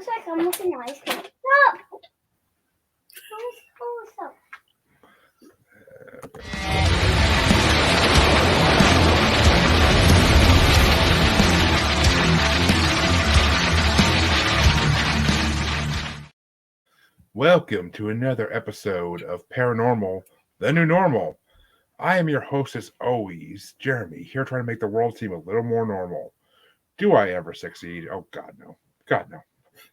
looks like I'm looking at ice cream. No! Welcome to another episode of Paranormal, the New Normal. I am your host as always, Jeremy, here trying to make the world seem a little more normal. Do I ever succeed? Oh, God, no. God, no.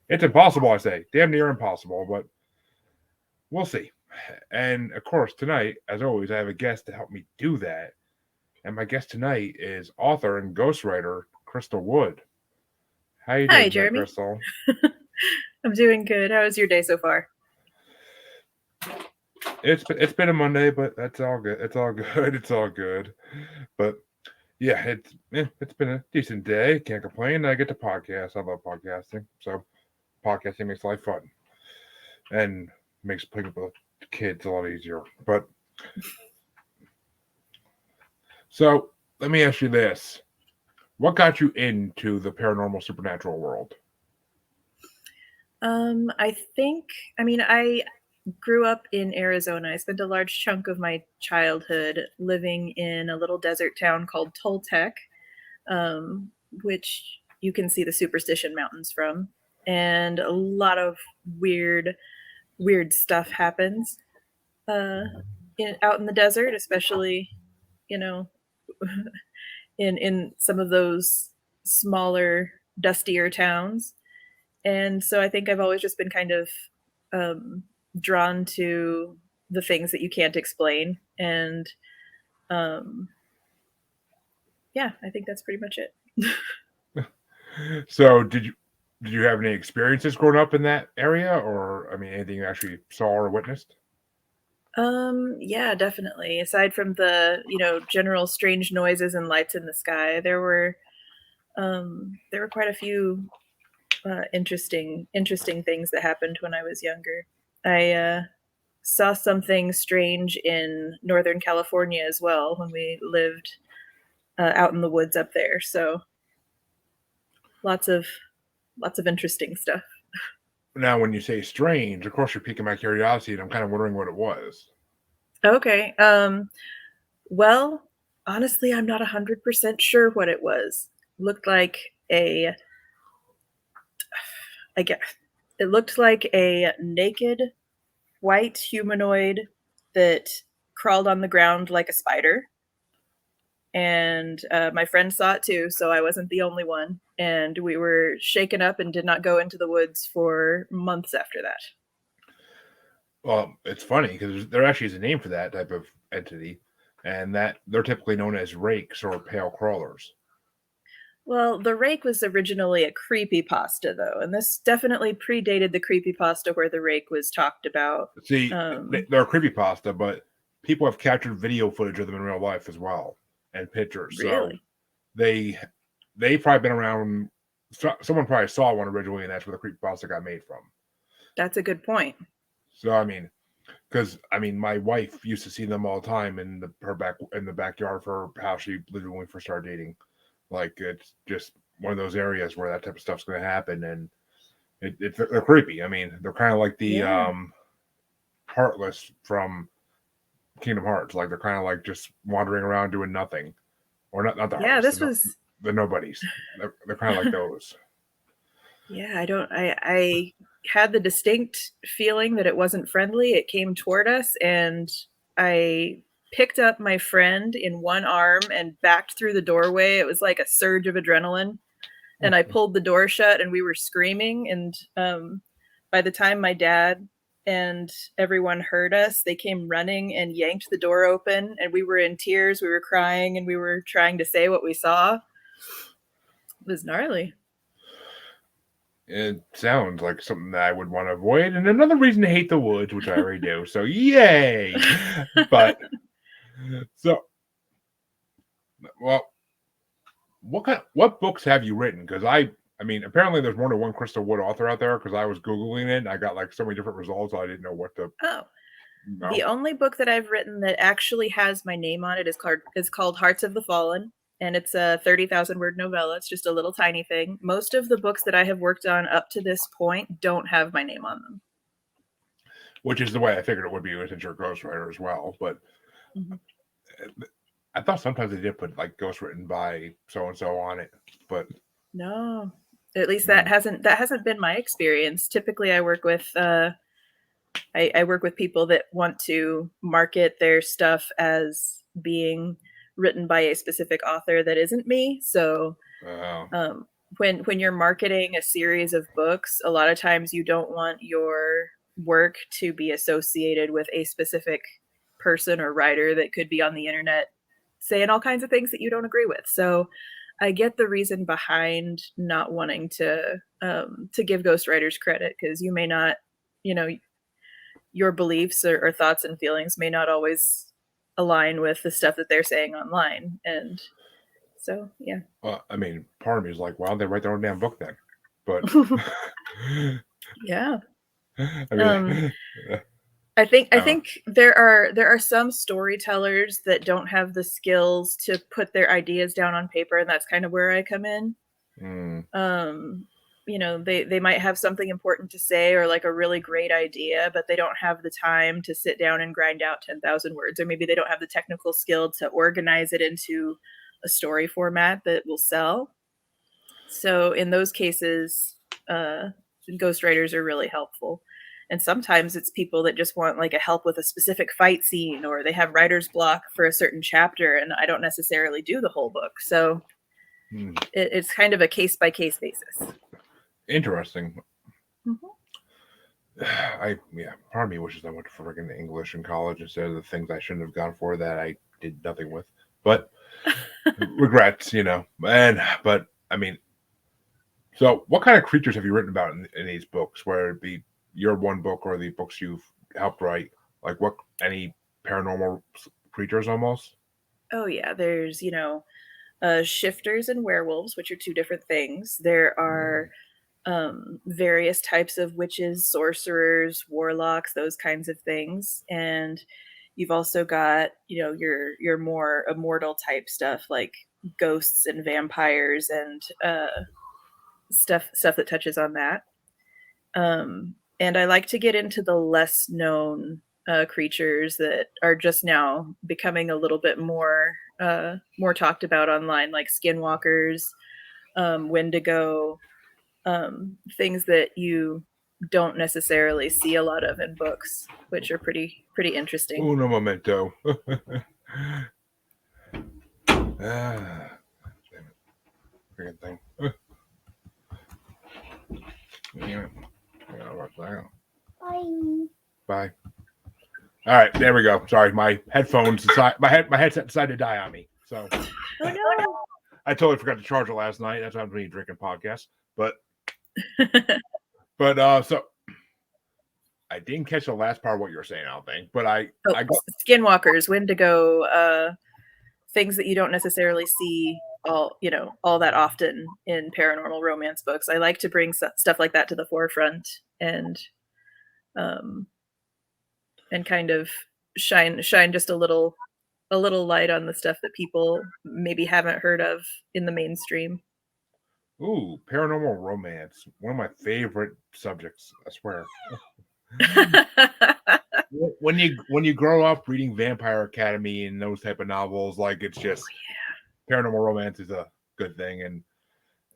It's impossible, I say. Damn near impossible, but we'll see. And, of course, tonight, as always, I have a guest to help me do that. And my guest tonight is author and ghostwriter, Crystal Wood. How you doing, Hi, Jeremy. Crystal? I'm doing good. How was your day so far? It's been a Monday, but that's all good. It's all good. It's all good. But yeah, it's been a decent day. Can't complain. I get to podcast. I love podcasting. So podcasting makes life fun and makes playing with the kids a lot easier. But so let me ask you this: what got you into the paranormal supernatural world? I grew up in Arizona. I spent a large chunk of my childhood living in a little desert town called Toltec, which you can see the Superstition Mountains from. And a lot of weird stuff happens out in the desert, especially, in some of those smaller, dustier towns. And so I think I've always just been kind of drawn to the things that you can't explain. And yeah, I think that's pretty much it. So did you have any experiences growing up in that area, or anything you actually saw or witnessed? Yeah, definitely. Aside from the, general strange noises and lights in the sky, there were quite a few interesting things that happened when I was younger. I saw something strange in Northern California as well when we lived out in the woods up there. So lots of interesting stuff. Now, when you say strange, of course you're piquing my curiosity, and I'm kind of wondering what it was. Okay. Well, honestly, I'm not 100% sure what it was. Looked like it looked like a naked white humanoid that crawled on the ground like a spider. And my friend saw it too, so I wasn't the only one. And we were shaken up and did not go into the woods for months after that. Well, it's funny because there actually is a name for that type of entity, and that they're typically known as rakes or pale crawlers. Well, the rake was originally a creepypasta, though, and this definitely predated the creepypasta where the rake was talked about. See, they're creepypasta, but people have captured video footage of them in real life as well, and pictures. Really? So they've probably been around. Someone probably saw one originally, and that's where the creepypasta got made from. That's a good point. So because my wife used to see them all the time in the backyard of her house she lived when we first started dating. Like, it's just one of those areas where that type of stuff's going to happen, and they're creepy. They're kind of like the Heartless from Kingdom Hearts. Like, they're kind of like just wandering around doing nothing, or not the Heartless. The nobodies. They're kind of like those. Yeah, I had the distinct feeling that it wasn't friendly. It came toward us, and I picked up my friend in one arm and backed through the doorway. It was like a surge of adrenaline. And I pulled the door shut and we were screaming. And by the time my dad and everyone heard us, they came running and yanked the door open. And we were in tears. We were crying and we were trying to say what we saw. It was gnarly. It sounds like something that I would want to avoid. And another reason to hate the woods, which I already do. So yay. But so, well, what books have you written? Because apparently there's more than one Crystal Wood author out there. Because I was Googling it and I got like so many different results. I didn't know what to. Oh, no. The only book that I've written that actually has my name on it is called Hearts of the Fallen, and it's a 30,000 word novella. It's just a little tiny thing. Most of the books that I have worked on up to this point don't have my name on them. Which is the way I figured it would be since you're a ghostwriter as well. But I thought sometimes they did put like ghost written by so and so on it, but no, at least that hasn't been my experience. Typically, I work with I work with people that want to market their stuff as being written by a specific author that isn't me. So when you're marketing a series of books, a lot of times you don't want your work to be associated with a specific person or writer that could be on the internet saying all kinds of things that you don't agree with. So I get the reason behind not wanting to give ghostwriters credit, because you may not, your beliefs or thoughts and feelings may not always align with the stuff that they're saying online. And so, yeah. Well, I mean, part of me is like, why don't they write their own damn book then? But yeah. I mean, I think there are some storytellers that don't have the skills to put their ideas down on paper, and that's kind of where I come in. They might have something important to say or like a really great idea, but they don't have the time to sit down and grind out 10,000 words, or maybe they don't have the technical skill to organize it into a story format that will sell. So in those cases, ghostwriters are really helpful. And sometimes it's people that just want like a help with a specific fight scene, or they have writer's block for a certain chapter, and I don't necessarily do the whole book. So it's kind of a case-by-case basis. Interesting. Part of me wishes I went to friggin' English in college instead of the things I shouldn't have gone for that I did nothing with. But regrets, but I mean, so what kind of creatures have you written about in these books, whether it be your one book or the books you've helped write? Like any paranormal creatures almost? Oh yeah, there's, shifters and werewolves, which are two different things. There are various types of witches, sorcerers, warlocks, those kinds of things. And you've also got, your more immortal type stuff like ghosts and vampires and stuff that touches on that. And I like to get into the less known creatures that are just now becoming a little bit more talked about online, like skinwalkers, wendigo, things that you don't necessarily see a lot of in books, which are pretty interesting. Uno momento. Freaking thing. Bye. All right, there we go. Sorry, my headphones my headset decided to die on me. So I totally forgot to charge it last night. That's why I'm doing drinking podcast. But so I didn't catch the last part of what you were saying, I don't think. But I skinwalkers, wendigo, things that you don't necessarily see all that often in paranormal romance books. I like to bring stuff like that to the forefront and kind of shine just a little light on the stuff that people maybe haven't heard of in the mainstream. Ooh, paranormal romance. One of my favorite subjects, I swear. When you grow up reading Vampire Academy and those type of novels, like it's just paranormal romance is a good thing.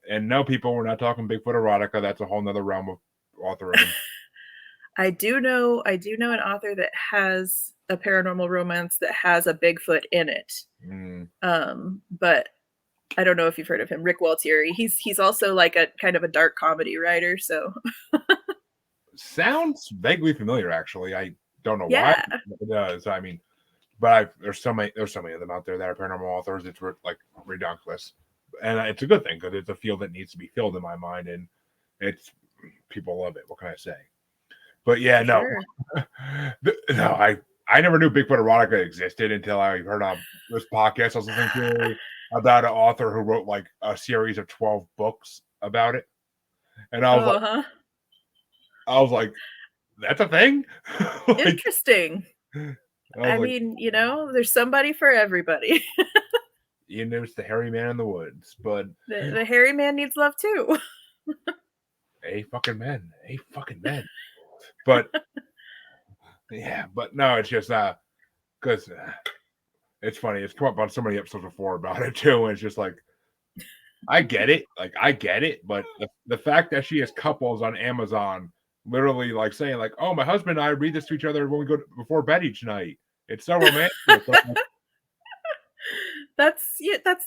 And no, people, we're not talking Bigfoot erotica. That's a whole nother realm of authorism. I do know an author that has a paranormal romance that has a Bigfoot in it. But I don't know if you've heard of him, Rick Waltieri. He's also like a kind of a dark comedy writer. So sounds vaguely familiar, actually. I don't know why it does. I mean, but there's so many of them out there that are paranormal authors. It's like ridiculous, and it's a good thing because it's a field that needs to be filled in my mind, and it's people love it. What can I say? But yeah, no, I never knew Bigfoot erotica existed until I heard on this podcast I was listening to about an author who wrote like a series of 12 books about it, and I was like, that's a thing. Like, interesting. I mean, there's somebody for everybody. You know, it's the hairy man in the woods, but The hairy man needs love too. a fucking men. But yeah, but no, it's just because it's funny. It's come up on so many episodes before about it too, and it's just like I get it, but the fact that she has couples on Amazon literally like saying like, "Oh, my husband and I read this to each other when we go before bed each night." It's so romantic. That's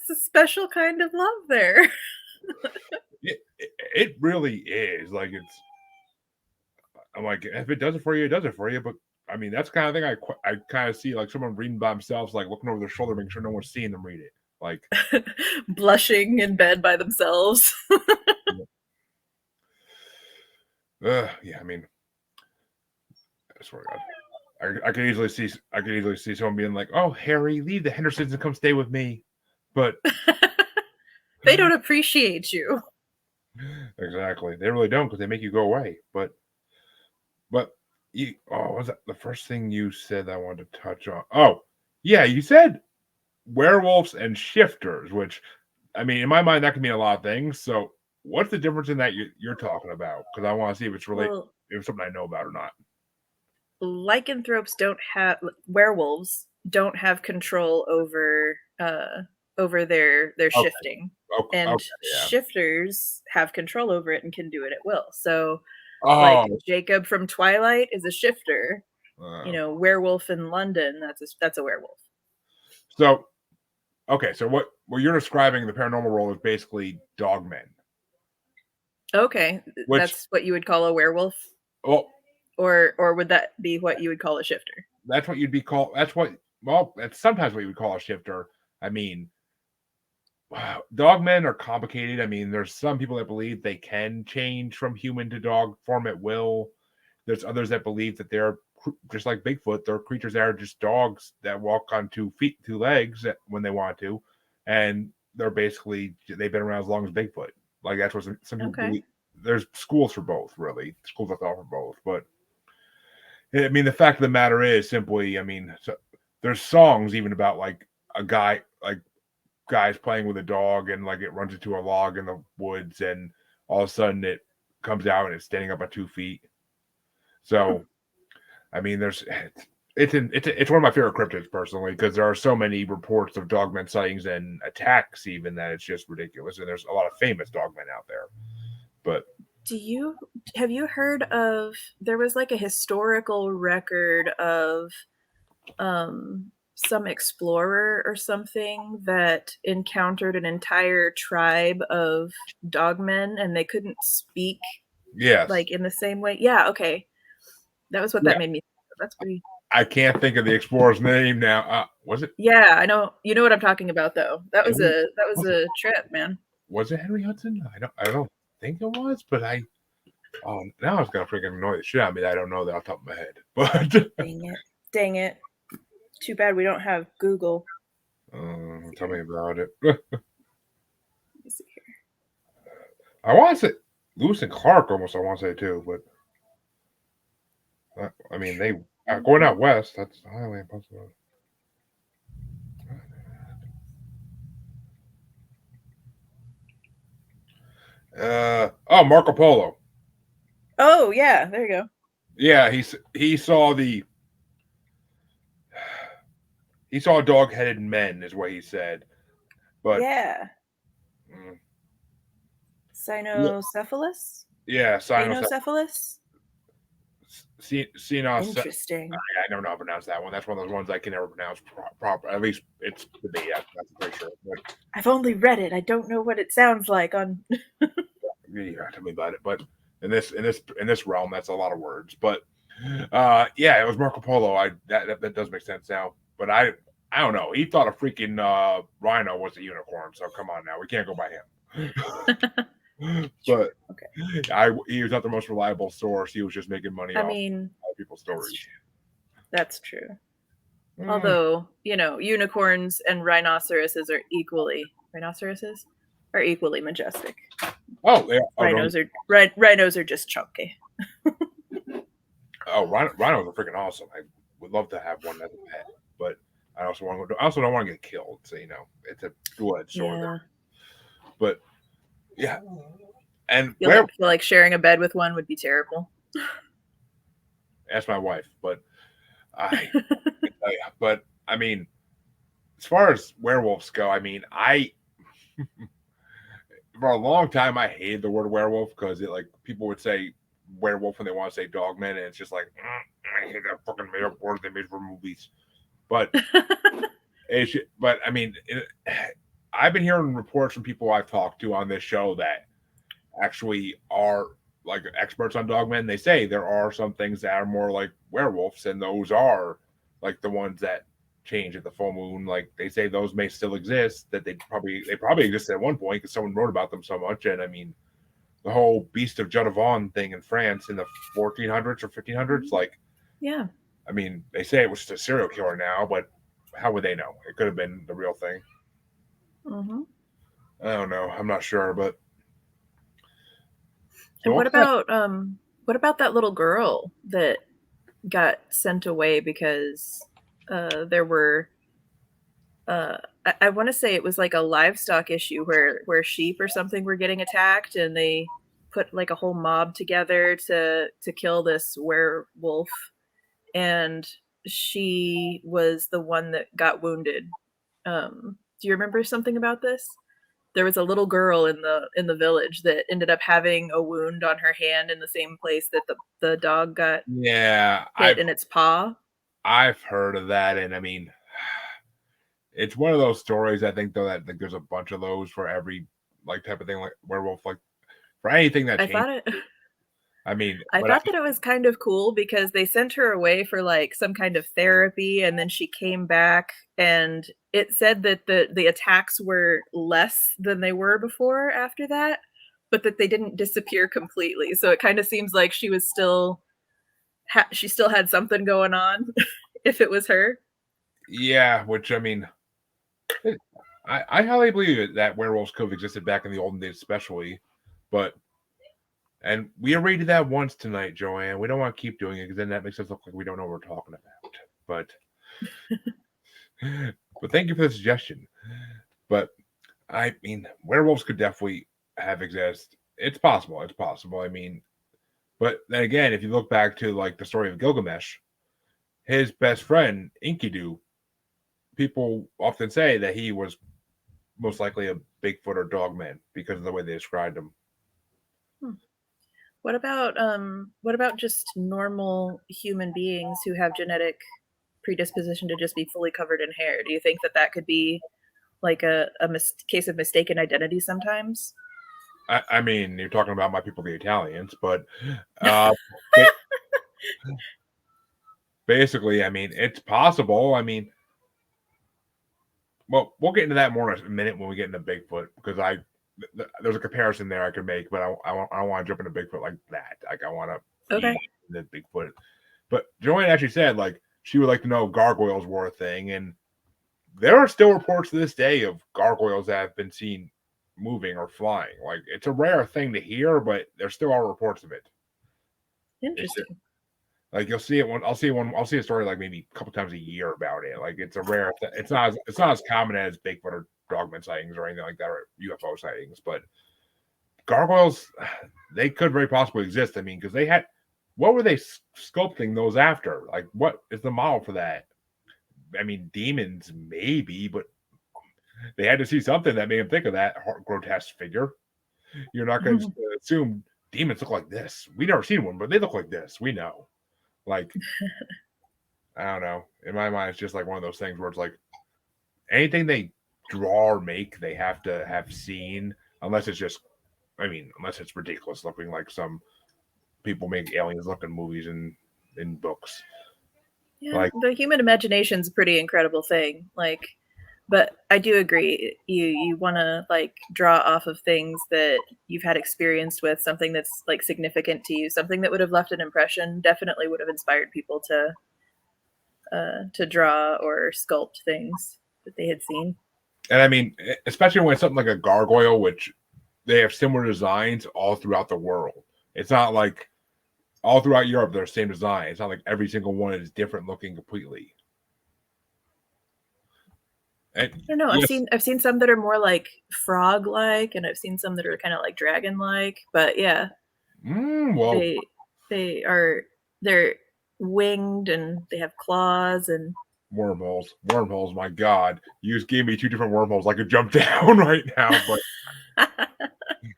a special kind of love there. It really is like it's. I'm like, if it does it for you, it does it for you. But I mean, that's the kind of thing I kind of see like someone reading by themselves, like looking over their shoulder, making sure no one's seeing them read it. Like blushing in bed by themselves. Yeah, I mean, I swear to God, I could easily see someone being like, "Oh, Harry, leave the Hendersons and come stay with me," but they don't appreciate you. Exactly, they really don't because they make you go away. But you, oh, was that the first thing you said that I wanted to touch on? Oh, yeah, you said werewolves and shifters, which I mean, in my mind, that can mean a lot of things. So, what's the difference in that you're talking about? Because I want to see if it's related, if it's something I know about or not. Lycanthropes werewolves don't have control over their shifting, and shifters have control over it and can do it at will. So, like Jacob from Twilight is a shifter. Werewolf in London, that's a werewolf. So, okay, so what you're describing the paranormal role is basically dogmen. Okay, that's what you would call a werewolf. Well, or would that be what you would call a shifter? That's what you'd be called. That's sometimes what you would call a shifter. I mean, dogmen are complicated. I mean, there's some people that believe they can change from human to dog form at will. There's others that believe that they're just like Bigfoot. They're creatures that are just dogs that walk on 2 legs when they want to, and they've been around as long as Bigfoot. Like that's what some people believe. There's schools for both, really. Schools of thought for both, but I mean, the fact of the matter is simply, I mean, so there's songs even about like a guy, like guys playing with a dog and like it runs into a log in the woods and all of a sudden it comes out and it's standing up on 2 feet. So, I mean, it's one of my favorite cryptids personally because there are so many reports of dogmen sightings and attacks even that it's just ridiculous. And there's a lot of famous dogmen out there, but. Have you heard of, there was like a historical record of some explorer or something that encountered an entire tribe of dogmen and they couldn't speak like in the same way? Yeah, okay. That was what that made me think of. That's pretty. I can't think of the explorer's name now. Was it? Yeah, I know. You know what I'm talking about though. That was a trip, man. Was it Henry Hudson? I don't think it was, but now it's gonna freaking annoy the shit out of me that I don't know that off the top of my head. But dang it. Too bad we don't have Google. Tell me about it. Let me see here. I want to say Lewis and Clark almost. I want to say too, but I mean they going out west. That's highly impossible. Marco Polo. Oh yeah, there you go. Yeah, he saw dog-headed men, is what he said. But yeah, cynocephalus. Yeah, cynocephalus. Interesting. I don't know how to pronounce that one. That's one of those ones I can never pronounce proper. At least it's to me. That's pretty sure. But I've only read it. I don't know what it sounds like on. Yeah, tell me about it. But in this realm, that's a lot of words. But yeah, it was Marco Polo. That does make sense now. But I don't know. He thought a freaking rhino was a unicorn. So come on now, we can't go by him. But he was not the most reliable source. He was just making money off people's stories. That's true. Although, unicorns and rhinoceroses are equally majestic. Oh, yeah. Rhinos are just chunky. Rhinos are freaking awesome. I would love to have one as a pet. But I also don't want to get killed. So it's a dual-edged sword. Yeah. But yeah, and Feel like sharing a bed with one would be terrible. ask my wife, but but I mean, as far as werewolves go, I mean, for a long time I hated the word werewolf because it like people would say werewolf when they want to say dogmen, and it's just like I hate that fucking made up word they made for movies. But I mean, I've been hearing reports from people I've talked to on this show that actually are like experts on dogmen. They say there are some things that are more like werewolves, and those are like the ones that change at the full moon. Like they say those may still exist, that they probably existed at one point because someone wrote about them so much. And I mean, the whole Beast of Judavon thing in France in the 1400s or 1500s, like, yeah, I mean, they say it was just a serial killer now, but how would they know? It could have been the real thing. Mm-hmm. I don't know. I'm not sure, but. And what about that little girl that got sent away because there were I want to say it was like a livestock issue where sheep or something were getting attacked, and they put like a whole mob together to kill this werewolf, and she was the one that got wounded. Do you remember something about this? There was a little girl in the village that ended up having a wound on her hand in the same place that the dog got hit in its paw. I've heard of that, and I mean, it's one of those stories. I think though that like, there's a bunch of those for every like type of thing, like werewolf, like for anything that changes. I thought that it was kind of cool because they sent her away for like some kind of therapy, and then she came back, and it said that the attacks were less than they were before after that, but that they didn't disappear completely. So it kind of seems like she was still she still had something going on if it was her. Yeah, which I mean, I highly believe that werewolves could have existed back in the olden days, especially, but. And we already did that once tonight, Joanne. We don't want to keep doing it because then that makes us look like we don't know what we're talking about. But thank you for the suggestion. But I mean, werewolves could definitely have existed. It's possible. It's possible. I mean, but then again, if you look back to like the story of Gilgamesh, his best friend Enkidu, people often say that he was most likely a Bigfoot or Dogman because of the way they described him. What about just normal human beings who have genetic predisposition to just be fully covered in hair? Do you think that could be like a case of mistaken identity sometimes? I mean, you're talking about my people, the Italians, but basically, I mean, it's possible. I mean, well, we'll get into that more in a minute when we get into Bigfoot because there's a comparison there I could make, but I don't want to jump into Bigfoot like that. Like I want to the Bigfoot. But Joanne actually said like she would like to know if gargoyles were a thing, and there are still reports to this day of gargoyles that have been seen moving or flying. Like it's a rare thing to hear, but there still are reports of it. Interesting. Like you'll see it I'll see a story like maybe a couple times a year about it. Like it's a rare it's not as common as Bigfoot or Dogman sightings or anything like that, or UFO sightings, but gargoyles, they could very possibly exist. I mean, because they had, what were they sculpting those after? Like, what is the model for that? I mean, demons maybe, but they had to see something that made them think of that grotesque figure. You're not going to assume demons look like this. We never seen one, but they look like this. We know. Like, I don't know. In my mind, it's just like one of those things where it's like anything they draw or make, they have to have seen, unless it's ridiculous looking, like some people make aliens look in movies and in books. Yeah, like, the human imagination's a pretty incredible thing. Like, but I do agree. You want to like draw off of things that you've had experience with, something that's like significant to you, something that would have left an impression. Definitely would have inspired people to draw or sculpt things that they had seen. And I mean, especially when it's something like a gargoyle, which they have similar designs all throughout the world. It's not like all throughout Europe they're the same design. It's not like every single one is different looking completely. And I don't know. yes, I've seen some that are more like frog like, and I've seen some that are kind of like dragon like. But yeah, well, they are they're winged and they have claws and wormholes. My God, you just gave me two different wormholes. I could jump down right now, but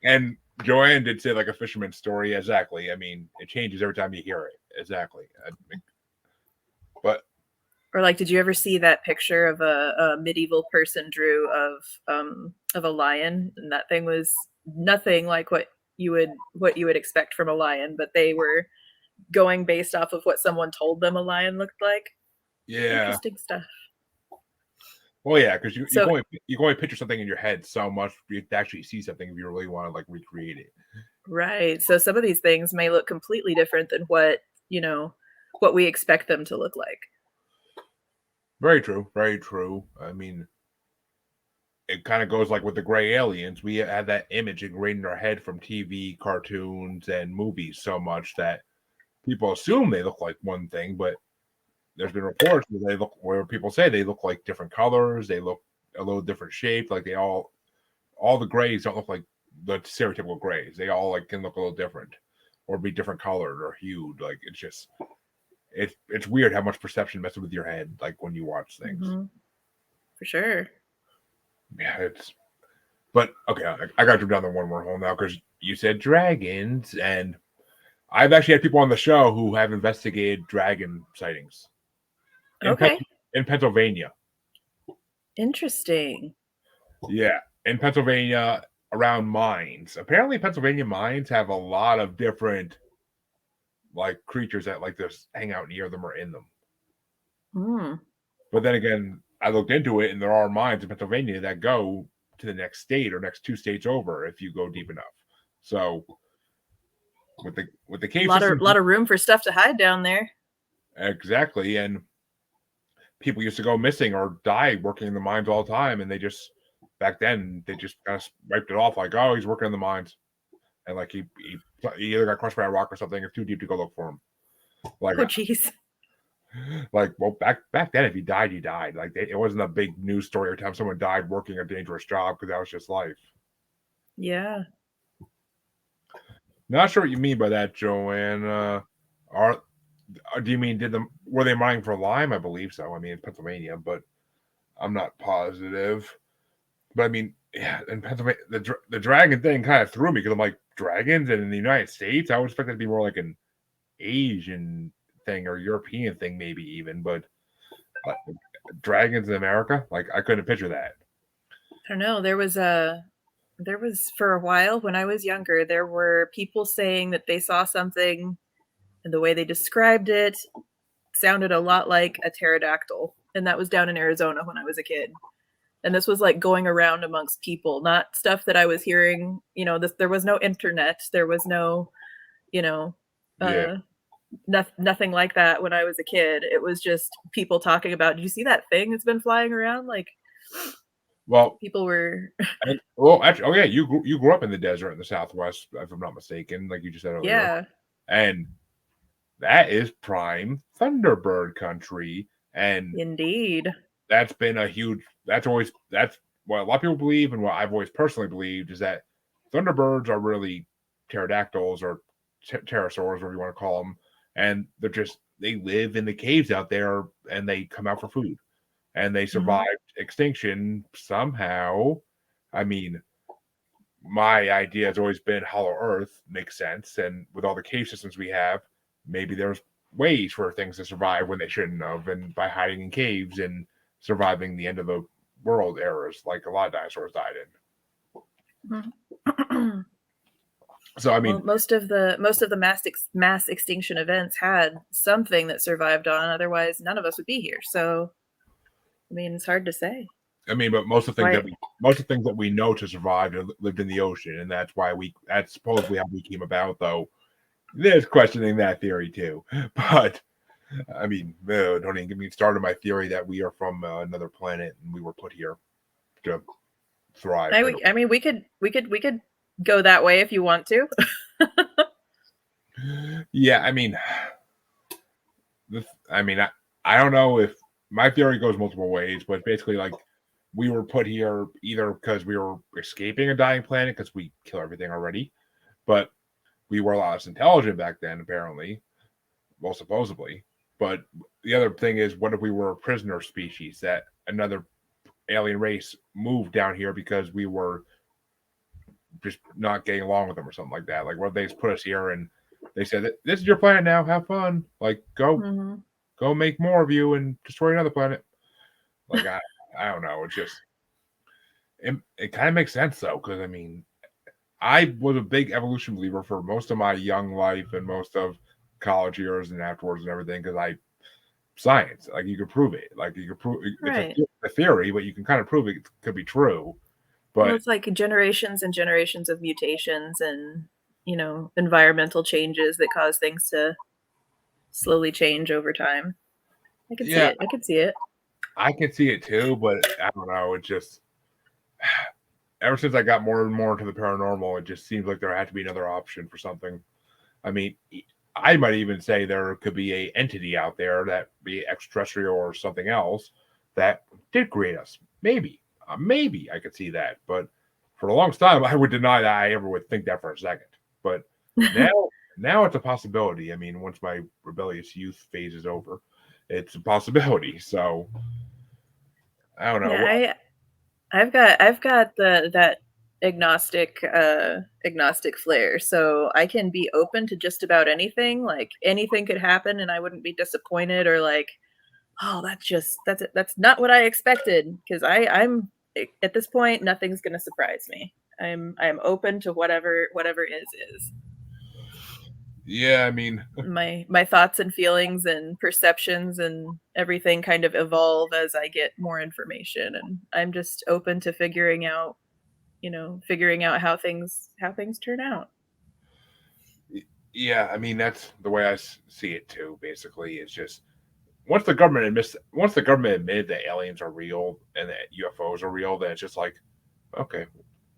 and Joanne did say like a fisherman's story. Exactly. I mean, it changes every time you hear it. Exactly. But or like, did you ever see that picture of a medieval person drew of a lion, and that thing was nothing like what you would expect from a lion, but they were going based off of what someone told them a lion looked like. yeah, Interesting stuff. well, yeah, because you So can only picture something in your head so much you have to actually see something if you really want to like recreate it. right. So some of these things may look completely different than what, what we expect them to look like. Very true. Very true. I mean, it kind of goes like with the gray aliens. We had that image ingrained in our head from TV, cartoons, and movies so much that people assume they look like one thing, but there's been reports where people say they look like different colors, they look a little different shape, like they all the grays don't look like the stereotypical grays. They all like can look a little different or be different colored or hued. Like it's just it's weird how much perception messes with your head like when you watch things. Mm-hmm. For sure. Yeah, it's but okay, I got to down the one wormhole now because you said dragons, and I've actually had people on the show who have investigated dragon sightings in Okay. in Pennsylvania. Interesting. Yeah, in Pennsylvania around mines. Apparently, Pennsylvania mines have a lot of different like creatures that like to hang out near them or in them. Mm. But then again, I looked into it, and there are mines in Pennsylvania that go to the next state or next two states over if you go deep enough. So with the cave system, Lot of room for stuff to hide down there. exactly, and people used to go missing or die working in the mines all the time, and they just back then they just kind of wiped it off like, oh, he's working in the mines, and like he either got crushed by a rock or something. It's too deep to go look for him. Like, Oh, jeez. well, back then, if he died, he died. Like, it wasn't a big news story every time someone died working a dangerous job because that was just life. Yeah. Not sure what you mean by that, Joanne. Do you mean were they mining for lime? I believe so. I mean, it's Pennsylvania, but I'm not positive. But I mean, yeah, in Pennsylvania, the dragon thing kind of threw me because I'm like, dragons, and in the United States, I would expect it to be more like an Asian thing or European thing, maybe even. But like, dragons in America, like I couldn't picture that. I don't know. There was for a while when I was younger, there were people saying that they saw something, and the way they described it sounded a lot like a pterodactyl. And that was down in Arizona when I was a kid. And this was like going around amongst people, not stuff that I was hearing. There was no internet. There was no, Yeah. uh, nothing like that when I was a kid. It was just people talking about, did you see that thing that's been flying around? Like, Well, people were. actually, oh yeah, you grew up in the desert in the Southwest, if I'm not mistaken, like you just said earlier, Yeah. and that is prime Thunderbird country, and Indeed. that's been a huge. That's what a lot of people believe, and what I've always personally believed is that Thunderbirds are really pterodactyls or pterosaurs, whatever you want to call them, and they live in the caves out there, and they come out for food, and they survived extinction somehow. I mean, my idea has always been Hollow Earth makes sense, and with all the cave systems we have, maybe there's ways for things to survive when they shouldn't have, and by hiding in caves and surviving the end of the world eras, like a lot of dinosaurs died in. So I mean, well, most of the mass extinction events had something that survived on. Otherwise, none of us would be here. So, I mean, it's hard to say. but most of the things that we know to survive lived in the ocean, and that's supposedly how we came about. Though there's questioning that theory too. But I mean, don't even get me started on my theory that we are from another planet and we were put here to thrive. I mean, we could go that way if you want to. Yeah, I mean, I don't know if my theory goes multiple ways, but basically, like we were put here either because we were escaping a dying planet because we kill everything already, but we were a lot less intelligent back then, apparently. Well, supposedly. But the other thing is, what if we were a prisoner species that another alien race moved down here because we were just not getting along with them or something like that? Like, what if they just put us here and they said, "This is your planet now. Have fun. Like, go make more of you and destroy another planet." Like, I don't know. It's just it kind of makes sense though, because I mean, I was a big evolution believer for most of my young life and most of college years and afterwards and everything, because science, like, you could prove it. Like, you could prove Right. it's a theory, but you can kind of prove it could be true. Well, But it's like generations and generations of mutations and, environmental changes that cause things to slowly change over time. I can see yeah, it. I can see it. I can see it too, but I don't know. It just ever since I got more and more into the paranormal, it just seems like there had to be another option for something. I mean, I might even say there could be a entity out there that be extraterrestrial or something else that did create us. Maybe I could see that, but for the longest time, I would deny that I ever would think that for a second. But now it's a possibility. I mean, once my rebellious youth phase is over, it's a possibility. So I don't know. Yeah, I've got that agnostic flair, so I can be open to just about anything. Like, anything could happen and I wouldn't be disappointed or like, oh, that's not what I expected, because I'm at this point nothing's going to surprise me. I'm open to whatever is. Yeah, I mean, My thoughts and feelings and perceptions and everything kind of evolve as I get more information, and I'm just open to figuring out how things turn out. yeah, I mean that's the way I see it too. Basically, it's just once the government admitted that aliens are real and that UFOs are real, then it's just like, okay,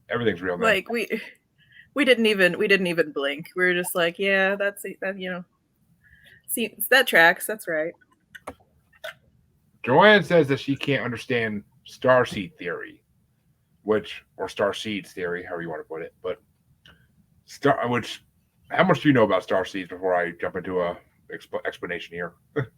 everything's real then. Like, we didn't even blink. We were just like, yeah, see, that tracks. That's right. Joanne says that she can't understand starseed theory, or starseeds theory, however you want to put it. But how much do you know about starseeds before I jump into a explanation here?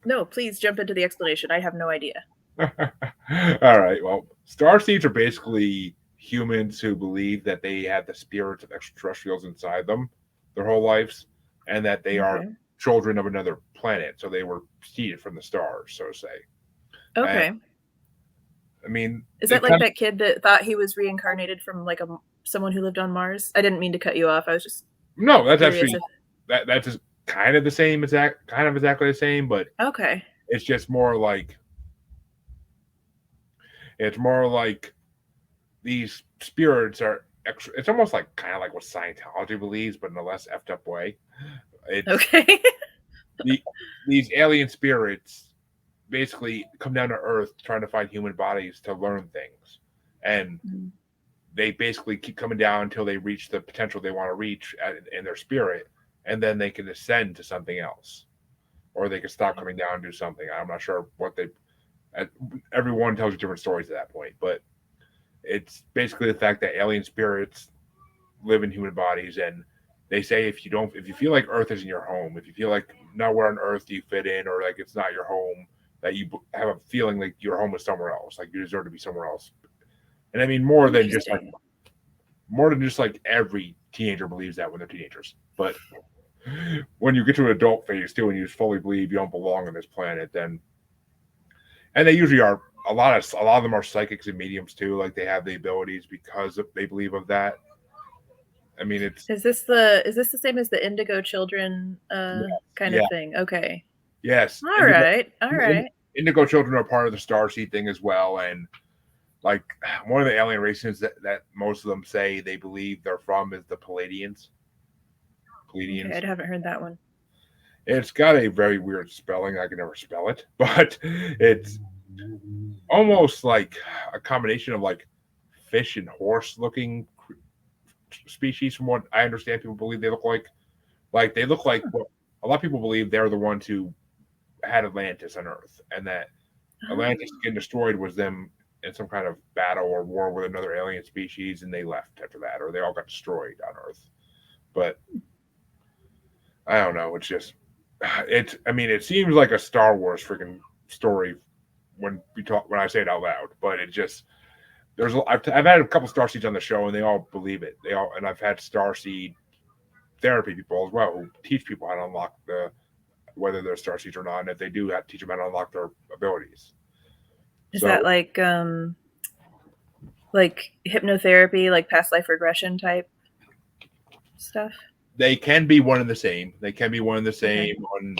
No, please jump into the explanation. I have no idea. All right. Well, starseeds are basically humans who believe that they have the spirits of extraterrestrials inside them their whole lives, and that they are Okay. children of another planet. So they were seeded from the stars, so to say. Okay. And, I mean, Is they that like kind that kid that thought he was reincarnated from like someone who lived on Mars? I didn't mean to cut you off. I was just no, that's curious actually if. that's just kind of the same, kind of exactly the same, but Okay. it's just more like these spirits are extra. It's almost like kind of like what Scientology believes, but in a less effed up way. It's Okay. these alien spirits basically come down to Earth trying to find human bodies to learn things, and they basically keep coming down until they reach the potential they want to reach in their spirit, and then they can ascend to something else, or they can stop coming down and do something. I'm not sure what they. Everyone tells you different stories at that point, but it's basically the fact that alien spirits live in human bodies, and they say if you feel like Earth isn't your home, if you feel like nowhere on Earth do you fit in, or like it's not your home, that you have a feeling like your home is somewhere else, like you deserve to be somewhere else. And I mean more than just like every teenager believes that when they're teenagers, but when you get to an adult phase too, and you just fully believe you don't belong on this planet, then and they usually are a lot of them are psychics and mediums too, like they have the abilities because they believe of that. I mean, it's Is this the same as the Indigo Children kind yeah, of thing? Okay. yes. All right. All right. Indigo children are part of the starseed thing as well, and like one of the alien races that most of them say they believe they're from is the Palladians. Okay, I haven't heard that one. It's got a very weird spelling. I can never spell it, but it's almost like a combination of like fish and horse looking species, from what I understand. People believe they look like. Like they look like what a lot of people believe they're the ones who had Atlantis on Earth, and that Atlantis getting destroyed was them in some kind of battle or war with another alien species, and they left after that, or they all got destroyed on Earth. But I don't know. It's just I mean, it seems like a Star Wars freaking story when I say it out loud, but it just I've had a couple Starseeds on the show, and they all believe it. And I've had Starseed therapy people as well who teach people how to unlock whether they're Starseeds or not, and if they do, have to teach them how to unlock their abilities. Is that like hypnotherapy, like past life regression type stuff? They can be one and the same. Okay. On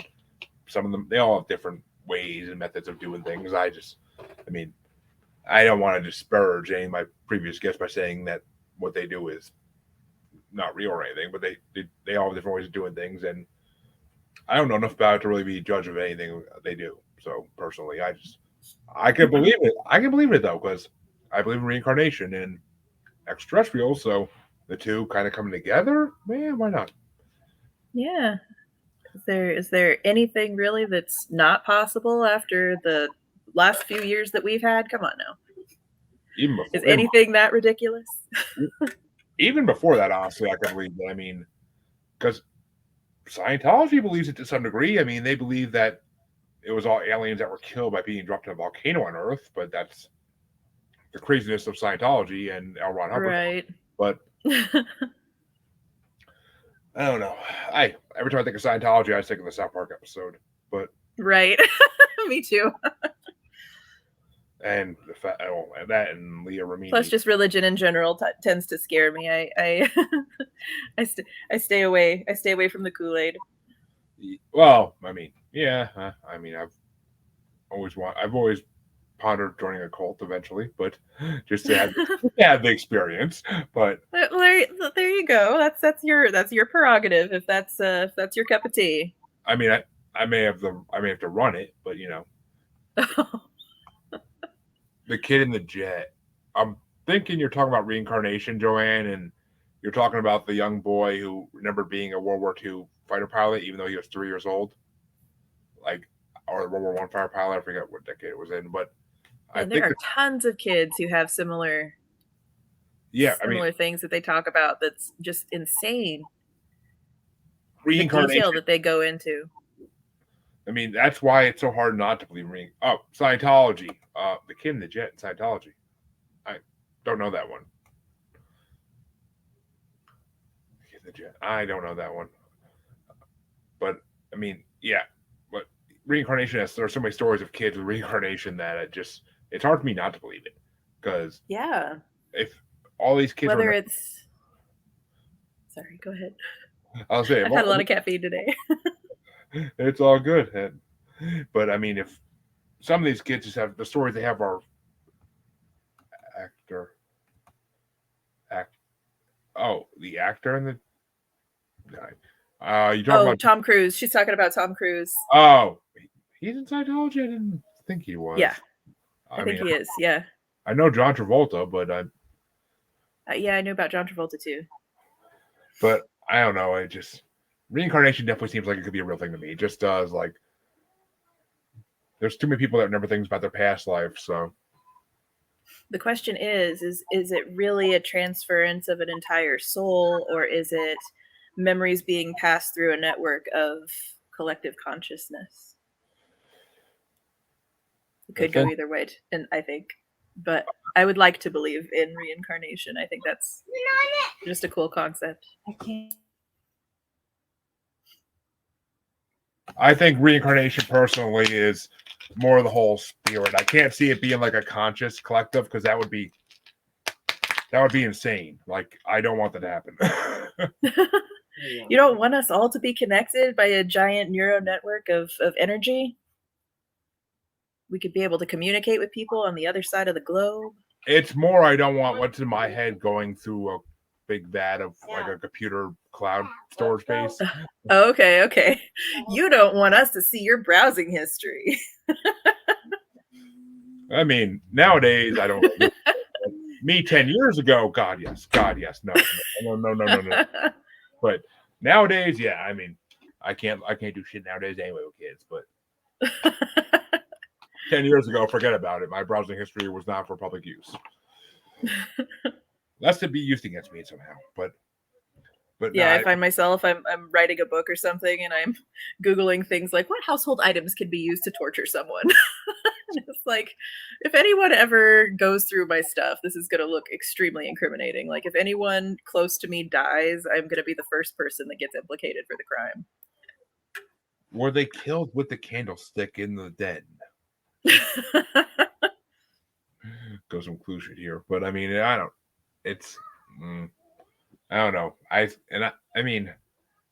some of them, they all have different ways and methods of doing things. I mean, I don't want to disparage any of my previous guests by saying that what they do is not real or anything, but they all have different ways of doing things, and I don't know enough about it to really be a judge of anything they do. So personally, I can believe it. I can believe it though, because I believe in reincarnation and extraterrestrials. So the two kind of coming together, man, why not? Yeah. Is there anything really that's not possible after the last few years that we've had? Come on now. Even before, is anything that ridiculous? Even before that, honestly, I can believe that. I mean, because Scientology believes it to some degree. I mean, they believe that it was all aliens that were killed by being dropped in a volcano on Earth, but that's the craziness of Scientology and L. Ron Hubbard. Right. But I don't know. Every time I think of Scientology, I think of the South Park episode. But right, me too. And that and Leah Remini. Plus, just religion in general tends to scare me. I stay away. I stay away from the Kool-Aid. Well, I mean, yeah. I mean, I've always pondered joining a cult eventually, but just to have the experience. But there you go. That's your prerogative if that's your cup of tea. I mean, I may have to run it, but you know, the kid in the jet. I'm thinking you're talking about reincarnation, Joanne, and you're talking about the young boy who remembered being a World War II fighter pilot, even though he was 3 years old, or World War I fighter pilot. I forget what decade it was in, but yeah, there are tons of kids who have similar things that they talk about. That's just insane. Reincarnation. The detail that they go into. I mean, that's why it's so hard not to believe in Scientology. The kid in the jet in Scientology. I don't know that one. The kid in the jet. I don't know that one. But I mean, yeah. But reincarnation, there are so many stories of kids with reincarnation that it's hard for me not to believe it. Because if all these kids, whether it's, sorry, go ahead. I'll say I've had a lot of caffeine today. It's all good. But I mean, if some of these kids just have the stories they have are the actor and the guy. You talking about Tom Cruise? She's talking about Tom Cruise. Oh, he's in Scientology. I didn't think he was. Yeah, I think he is. Yeah, I know John Travolta, but I know about John Travolta too. But I don't know. Reincarnation definitely seems like it could be a real thing to me. It just does. Like, there's too many people that remember things about their past life. So the question is it really a transference of an entire soul, or is it memories being passed through a network of collective consciousness? It could go either way, and I think, but I would like to believe in reincarnation. I think that's just a cool concept. I think reincarnation personally is more of the whole spirit. I can't see it being like a conscious collective, because that would be insane. Like, I don't want that to happen. You don't want us all to be connected by a giant neural network of energy? We could be able to communicate with people on the other side of the globe. It's more, I don't want what's in my head going through a big vat of like a computer cloud storage space. Okay. You don't want us to see your browsing history. I mean, nowadays, I don't. Me 10 years ago, God yes, no. But nowadays, yeah, I mean, I can't do shit nowadays anyway with kids. But 10 years ago, forget about it. My browsing history was not for public use. That's to be used against me somehow. But yeah, no, I find myself I'm writing a book or something, and I'm googling things like what household items can be used to torture someone. And it's like, if anyone ever goes through my stuff, this is going to look extremely incriminating. Like, if anyone close to me dies, I'm going to be the first person that gets implicated for the crime. were they killed with the candlestick in the den? Go some conclusion here, but I mean, I don't. It's, I don't know. I mean,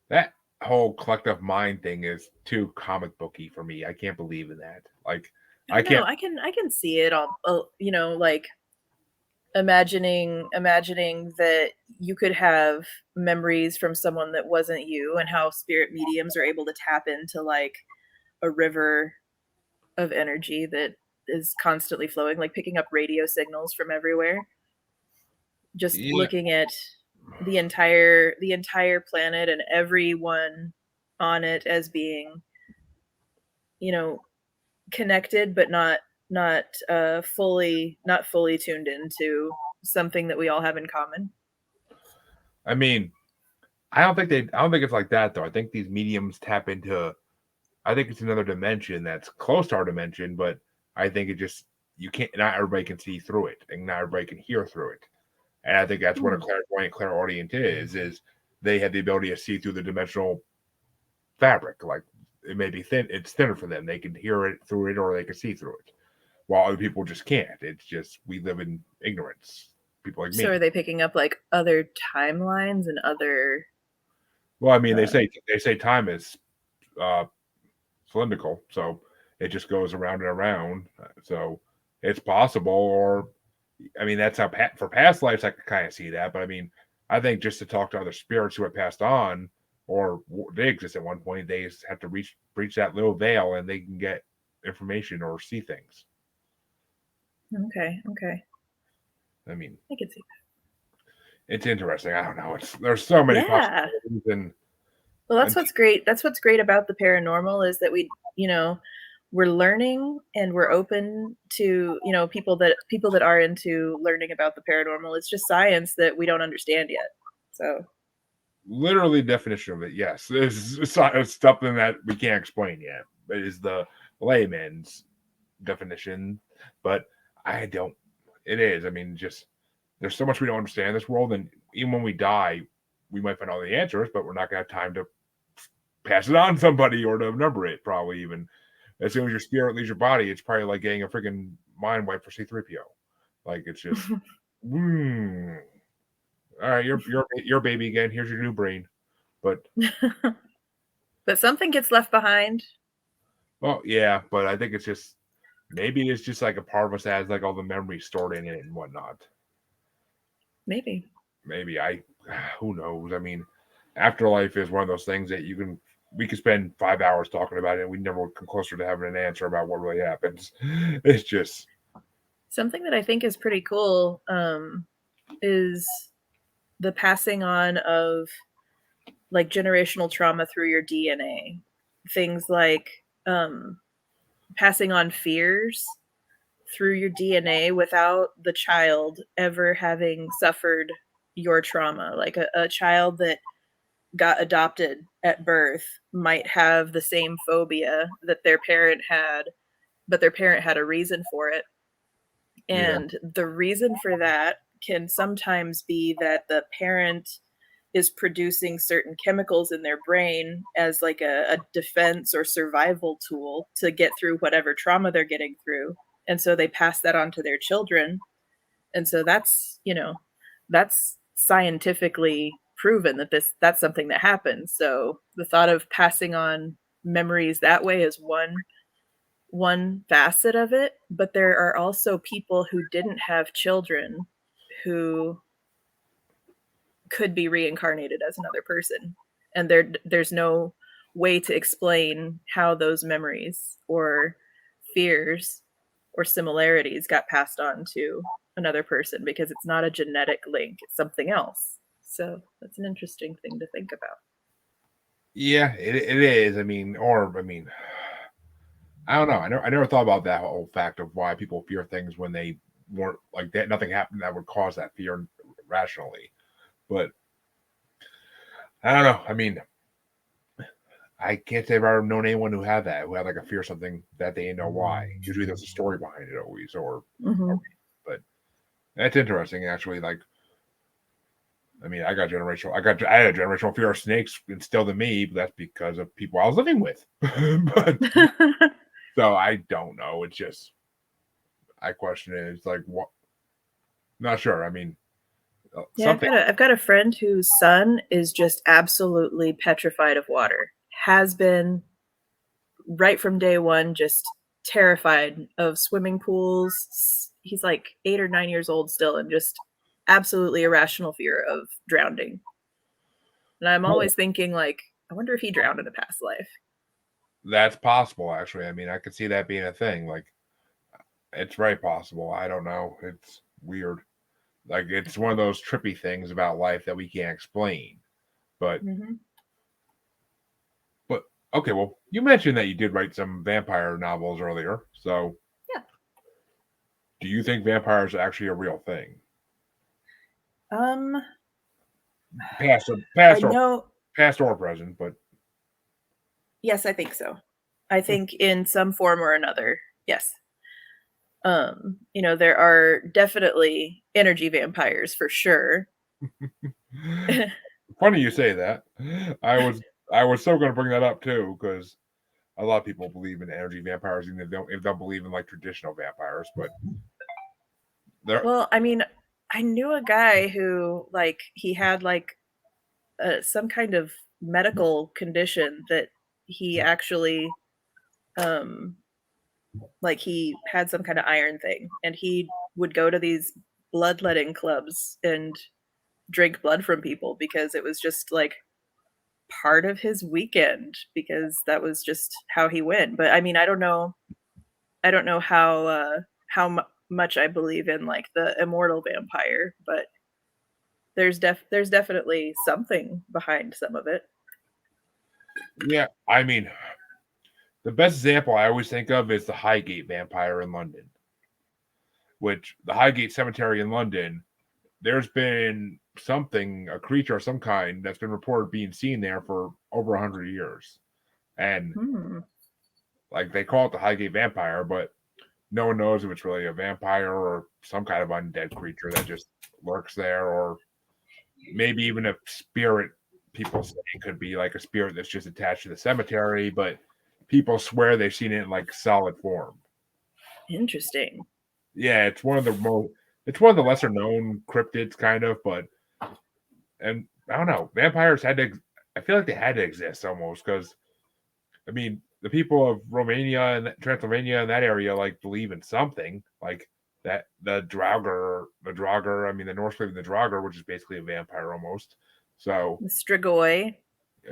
that whole collective mind thing is too comic booky for me. I can't believe in that. Like, I No, can't. I can see it all. Like imagining that you could have memories from someone that wasn't you, and how spirit mediums are able to tap into like a river of energy that is constantly flowing, like picking up radio signals from everywhere. Just Yeah, looking at the entire planet and everyone on it as being, connected, but not fully tuned into something that we all have in common. I mean, I don't think it's like that though. I think these mediums tap into. I think it's another dimension that's close to our dimension, but I think it just you can't. Not everybody can see through it, and not everybody can hear through it. And I think that's what a clairaudient is they have the ability to see through the dimensional fabric. Like it may be thin, it's thinner for them. They can hear it through it or they can see through it. While other people just can't. It's just we live in ignorance. People like me. So are they picking up like other timelines and other Well, I mean they say time is cylindrical, so it just goes around and around. So it's possible, or I mean, that's how for past lives I could kind of see that. But I mean, I think just to talk to other spirits who have passed on or they exist at one point, they just have to breach that little veil and they can get information or see things. Okay. I mean, I can see that. it's interesting. I don't know. There's so many possibilities, and well, that's what's great. That's what's great about the paranormal is that we're learning and we're open to people that are into learning about the paranormal. It's just science that we don't understand yet. So literally definition of it, yes, it's something that we can't explain yet. It is the layman's definition, but I don't. It is. I mean, just there's so much we don't understand in this world, and even when we die, we might find all the answers, but we're not gonna have time to pass it on to somebody or to number it. Probably even as soon as your spirit leaves your body, it's probably like getting a freaking mind wipe for C-3PO. Like it's just, all right, you're baby again. Here's your new brain, but something gets left behind. Well, yeah, but I think it's just maybe it's just like a part of us that has like all the memories stored in it and whatnot. Maybe who knows? I mean, afterlife is one of those things that we could spend 5 hours talking about it and we never come closer to having an answer about what really happens. It's just something that I think is pretty cool is the passing on of like generational trauma through your DNA. Things like passing on fears through your DNA without the child ever having suffered your trauma. Like a child that got adopted at birth might have the same phobia that their parent had, but their parent had a reason for it. And the reason for that can sometimes be that the parent is producing certain chemicals in their brain as like a defense or survival tool to get through whatever trauma they're getting through. And so they pass that on to their children. And so that's scientifically proven that that's something that happens. So the thought of passing on memories that way is one facet of it, but there are also people who didn't have children who could be reincarnated as another person, and there's no way to explain how those memories or fears or similarities got passed on to another person, because it's not a genetic link, it's something else. So that's an interesting thing to think about. Yeah, it is. I mean, I don't know. I never thought about that whole fact of why people fear things when they weren't like that. Nothing happened that would cause that fear rationally. But I don't know. I mean, I can't say I've ever known anyone who had that, who had like a fear of something that they didn't know why. Usually there's a story behind it always, Mm-hmm. but that's interesting actually. Like, I mean, I had a generational fear of snakes instilled in me, but that's because of people I was living with. But so I don't know. It's just I question it. It's like what? Not sure. I mean, Yeah, something. I've got a friend whose son is just absolutely petrified of water. Has been right from day one, just terrified of swimming pools. He's like 8 or 9 years old still, and just absolutely irrational fear of drowning. And I'm always thinking, like, I wonder if he drowned in a past life. That's possible, actually. I mean, I could see that being a thing. Like, it's very possible. I don't know. It's weird. Like, it's one of those trippy things about life that we can't explain. But Mm-hmm. okay, well, you mentioned that you did write some vampire novels earlier. So, Yeah. do you think vampires are actually a real thing? Past or I past or know. past or present, but Yes, I think so. I think in some form or another, yes. There are definitely energy vampires for sure. funny you say that. I was so going to bring that up too because a lot of people believe in energy vampires, even if they don't believe in like traditional vampires. But they're Well, I mean, I knew a guy who, like, he had like some kind of medical condition that he actually, um, like, he had some kind of iron thing, and he would go to these bloodletting clubs and drink blood from people because it was just like part of his weekend because that was just how he went. But I mean, I don't know how much I believe in like the immortal vampire, but there's definitely something behind some of it. yeah. I mean, the best example I always think of is the Highgate vampire in London, which the Highgate Cemetery in London. There's been a creature of some kind that's been reported being seen there for over 100 years, and Hmm. like they call it the Highgate vampire, but no one knows if it's really a vampire or some kind of undead creature that just lurks there, or maybe even a spirit. People say it could be like a spirit that's just attached to the cemetery, but people swear they've seen it in like solid form. Interesting. Yeah, it's one of the lesser known cryptids, kind of, but and I don't know, vampires had to. I feel like they had to exist almost because I mean the people of Romania and Transylvania and that area like believe in something like that. The Draugr. I mean the Norse believe in the Draugr, which is basically a vampire almost. So, The Strigoi.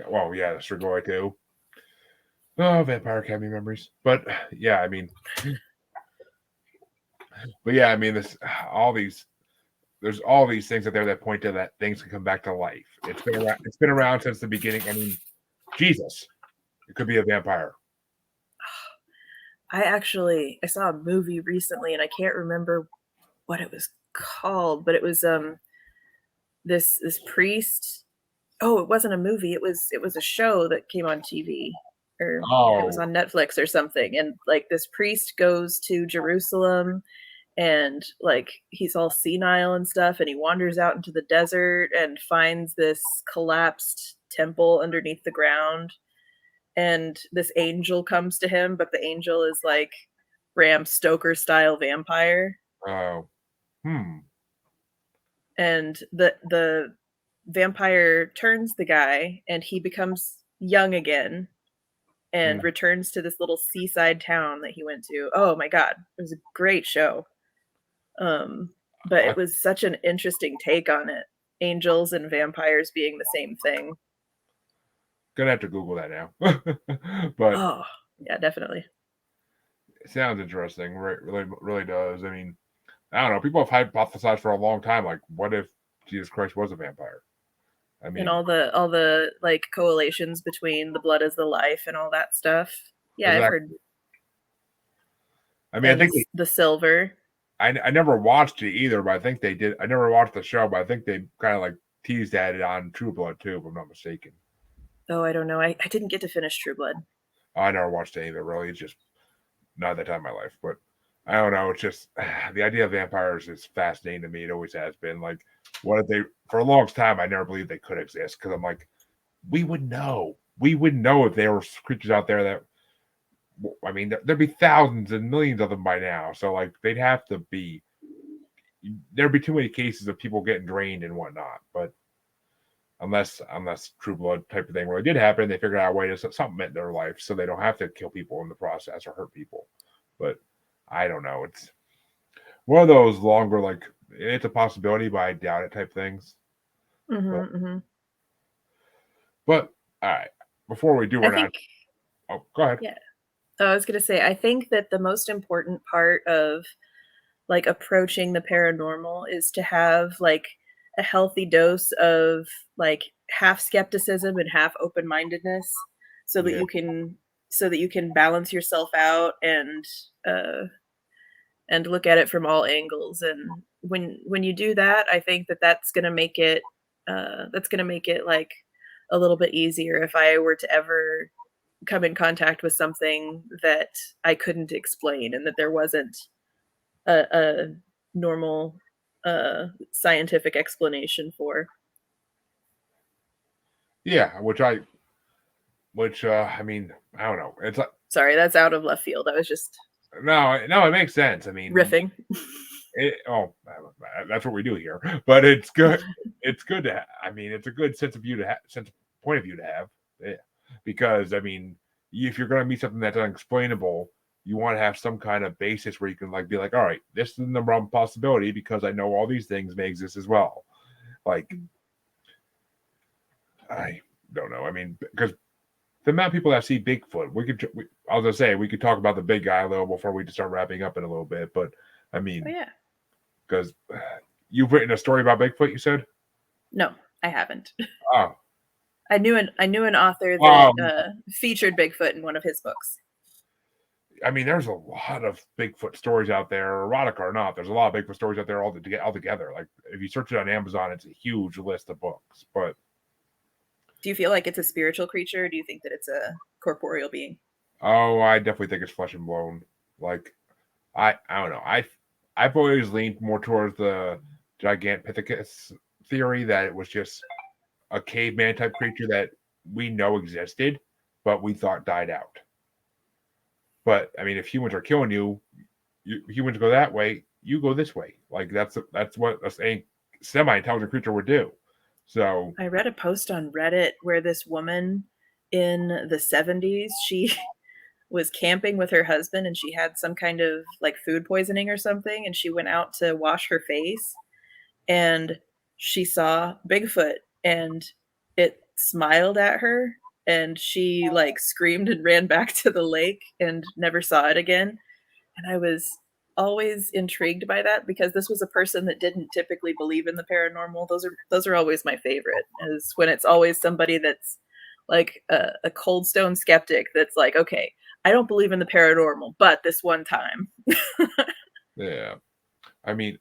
well, yeah, the Strigoi too. Oh, Vampire Academy memories. But yeah, I mean, this all these there's all these things out there that point to that things can come back to life. It's been around since the beginning. I mean, Jesus, it could be a vampire. I saw a movie recently and I can't remember what it was called, but it was this priest. Oh, it wasn't a movie. It was a show that came on TV, or it was Oh, on Netflix or something. And like this priest goes to Jerusalem, and like he's all senile and stuff, and he wanders out into the desert and finds this collapsed temple underneath the ground. And this angel comes to him, but the angel is like Bram Stoker style vampire. oh, hmm. And the vampire turns the guy, and he becomes young again and Hmm. returns to this little seaside town that he went to. Oh my god, it was a great show. But I'm it was such an interesting take on it. Angels and vampires being the same thing. gonna have to Google that now. But Oh, yeah, definitely. it sounds interesting. Really, really does. I mean, I don't know. People have hypothesized for a long time, like, what if Jesus Christ was a vampire? I And mean, all the like correlations between the blood is the life and all that stuff. Yeah, I've exactly. heard. I mean, I think the silver. I never watched it either, but I think they did. I never watched the show, but I think they kind of like teased at it on True Blood too, if I'm not mistaken. Oh, I don't know. I didn't get to finish True Blood. I never watched it either, really. It's just not that time in my life. But I don't know. It's just the idea of vampires is fascinating to me. It always has been. Like, what if they, for a long time, I never believed they could exist because I'm like, we would know. We would know if there were creatures out there that, I mean, there'd be thousands and millions of them by now. So, like, they'd have to be, there'd be too many cases of people getting drained and whatnot. But unless True Blood type of thing really did happen, they figured out a way to something in their life so they don't have to kill people in the process or hurt people. But I don't know. It's one of those longer, like, it's a possibility, but I doubt it type things. But all right, before we do run out, go ahead. Yeah, I was gonna say, I think that the most important part of like approaching the paranormal is to have like a healthy dose of like half skepticism and half open-mindedness, so that you can balance yourself out and look at it from all angles. And when you do that, I think that that's gonna make it like a little bit easier if I were to ever come in contact with something that I couldn't explain and that there wasn't a normal scientific explanation for. Yeah, which I mean, I don't know. It's like, sorry, that's out of left field. I was just no, it makes sense. I mean, riffing. That's what we do here. But it's good. It's good to. I mean, it's a good sense of point of view to have. Yeah. Because I mean, if you're going to meet something that's unexplainable, you want to have some kind of basis where you can like be like, all right, this is the number one possibility because I know all these things may exist as well. Like, I don't know. I mean, because the amount of people that see Bigfoot, I was gonna say we could talk about the big guy a little before we just start wrapping up in a little bit, but I mean, because you've written a story about Bigfoot, you said? No, I haven't. Oh, I knew an author that featured Bigfoot in one of his books. I mean, there's a lot of Bigfoot stories out there, erotica or not. There's a lot of Bigfoot stories out there all together. Like if you search it on Amazon, it's a huge list of books. But do you feel like it's a spiritual creature, or do you think that it's a corporeal being? Oh, I definitely think it's flesh and bone. Like, I don't know. I've always leaned more towards the Gigantopithecus theory that it was just a caveman type creature that we know existed, but we thought died out. But I mean, if humans are killing you, humans go that way, you go this way. Like that's what a semi-intelligent creature would do. So I read a post on Reddit where this woman in the 70s, she was camping with her husband and she had some kind of like food poisoning or something, and she went out to wash her face and she saw Bigfoot and it smiled at her and she like screamed and ran back to the lake and never saw it again. And I was always intrigued by that because this was a person that didn't typically believe in the paranormal. Those are always my favorite, is when it's always somebody that's like a cold stone skeptic that's like, okay, I don't believe in the paranormal, but this one time. Yeah. I mean,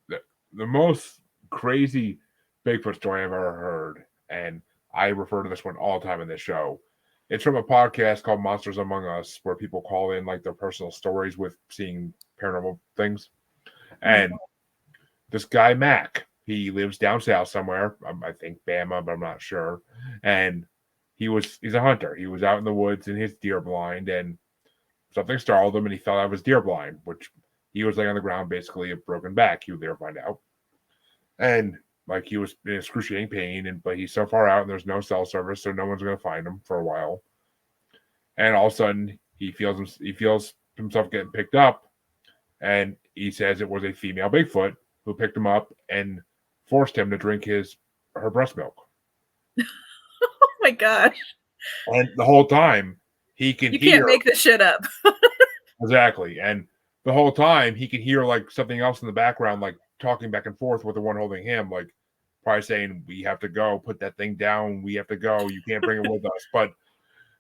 the most crazy Bigfoot story I've ever heard, and I refer to this one all the time in this show. It's from a podcast called Monsters Among Us, where people call in like their personal stories with seeing paranormal things. And this guy, Mac, he lives down south somewhere. I think Bama, but I'm not sure. And he's a hunter. He was out in the woods in his deer blind, and something startled him, and he fell out of his deer blind, which he was laying on the ground, basically a broken back. He would later find out. And like he was in excruciating pain, but he's so far out and there's no cell service, so no one's going to find him for a while. And all of a sudden, he feels himself getting picked up, and he says it was a female Bigfoot who picked him up and forced him to drink her breast milk. Oh my gosh! And the whole time you can't make this shit up. Exactly, and the whole time he could hear like something else in the background, like talking back and forth with the one holding him, like probably saying, "We have to go. Put that thing down. We have to go. You can't bring it with us." But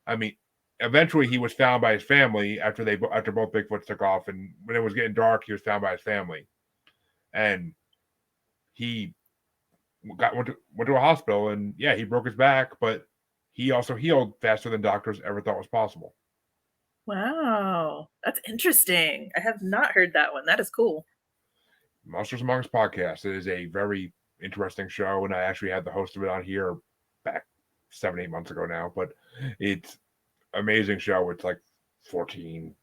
I mean, eventually he was found by his family after both Bigfoots took off, and when it was getting dark, he was found by his family, and he went to a hospital, and yeah, he broke his back, but he also healed faster than doctors ever thought was possible. Wow, that's interesting. I have not heard that one. That is cool. Monsters Among Us podcast. It is a very interesting show, and I actually had the host of it on here back 7-8 months ago now. But it's amazing show. It's like 14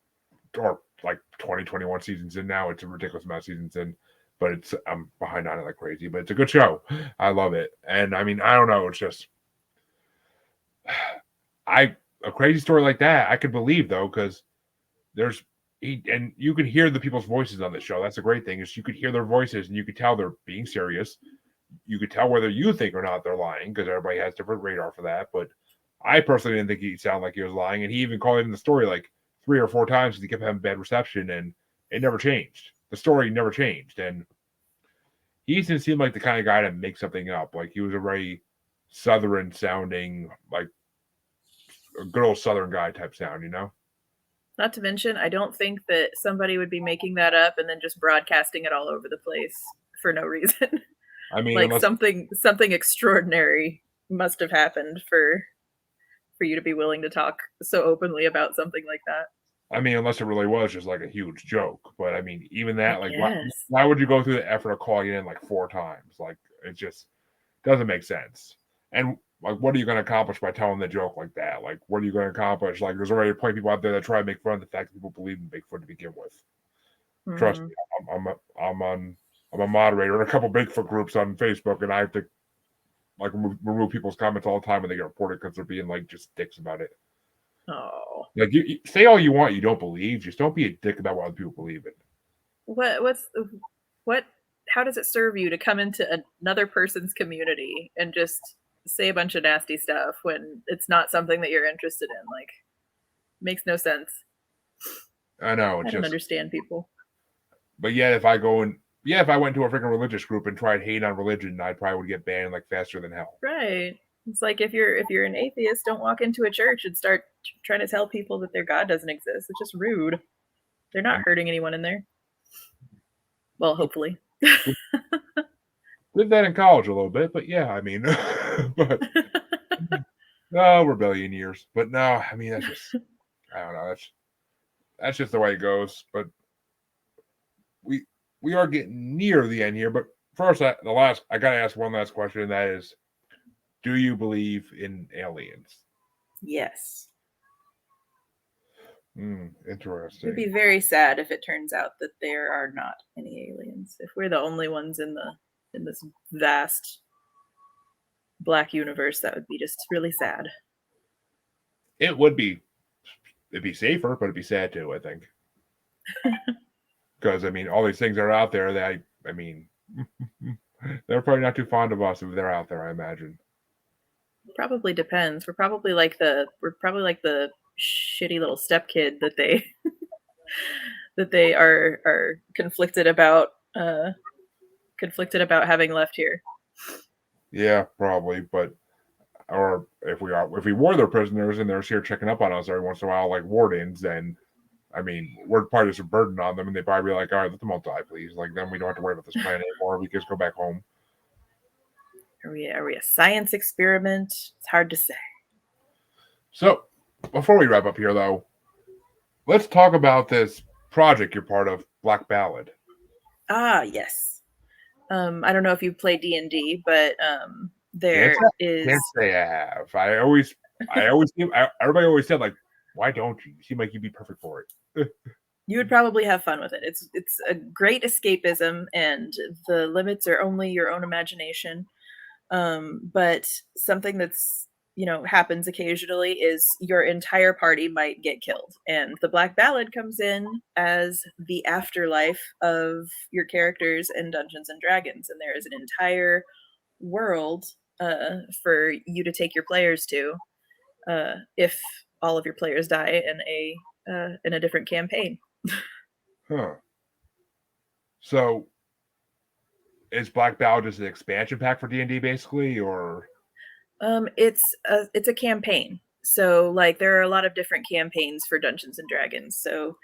or like 20, 21 seasons in now. It's a ridiculous amount of seasons in, but I'm behind on it like crazy. But it's a good show. I love it, and I mean, I don't know. It's just a crazy story like that I could believe though, because and you can hear the people's voices on the show. That's the great thing, is you could hear their voices and you could tell they're being serious. You could tell whether you think or not they're lying, because everybody has different radar for that. But I personally didn't think he sounded like he was lying, and he even called it in the story like 3 or 4 times because he kept having bad reception, and it never changed. The story never changed, and he didn't seem like the kind of guy to make something up. Like, he was a very Southern sounding, like a good old Southern guy type sound, you know? Not to mention, I don't think that somebody would be making that up and then just broadcasting it all over the place for no reason. I mean, like something extraordinary must have happened for you to be willing to talk so openly about something like that. I mean, unless it really was just like a huge joke. But I mean, even that, like, why would you go through the effort of calling it in like 4 times? Like, it just doesn't make sense. And like, what are you going to accomplish by telling the joke like that? Like, what are you going to accomplish? Like, there's already plenty of people out there that try to make fun of the fact that people believe in Bigfoot to begin with. Mm-hmm. Trust me, I'm a moderator in a couple Bigfoot groups on Facebook, and I have to like remove people's comments all the time when they get reported because they're being like just dicks about it. Oh, like you say all you want, you don't believe. Just don't be a dick about what other people believe in. What? How does it serve you to come into another person's community and just say a bunch of nasty stuff when it's not something that you're interested in? Like, makes no sense. I know. I don't understand people. But yet, if I went to a freaking religious group and tried hate on religion, I probably would get banned like faster than hell. Right. It's like if you're an atheist, don't walk into a church and start trying to tell people that their God doesn't exist. It's just rude. They're not hurting anyone in there. Well, hopefully. Did that in college a little bit, but yeah, I mean, but no, rebellion years. But no, I mean, that's just, I don't know. That's just the way it goes. But we are getting near the end here. But first, I got to ask one last question, and that is, do you believe in aliens? Yes. Interesting. It'd be very sad if it turns out that there are not any aliens. If we're the only ones in this vast black universe, that would be just really sad. It would be. It'd be safer, but it'd be sad too, I think. Because I mean, all these things are out there that I mean, they're probably not too fond of us if they're out there, I imagine. Probably depends. We're probably like the shitty little stepkid that they are conflicted about having left here. Yeah, probably, but or if we were their prisoners and they're here checking up on us every once in a while, like wardens, then I mean, we're probably just a burden on them, and they probably be like, all right, let them all die, please. Like, then we don't have to worry about this planet anymore. We can just go back home. Are we a science experiment? It's hard to say. So, before we wrap up here, though, let's talk about this project you're part of, Black Ballad. Ah, yes. I don't know if you play D&D, but there is. Can't say I have. Everybody always said, like, why don't you? You seem like you'd be perfect for it. You would probably have fun with it. It's a great escapism, and the limits are only your own imagination. But something that's, happens occasionally is your entire party might get killed. And the Black Ballad comes in as the afterlife of your characters in Dungeons and Dragons. And there is an entire world for you to take your players to if all of your players die in a different campaign. Huh. So is Black Ballad just an expansion pack for D&D basically, or? It's a campaign. So like there are a lot of different campaigns for Dungeons and Dragons. So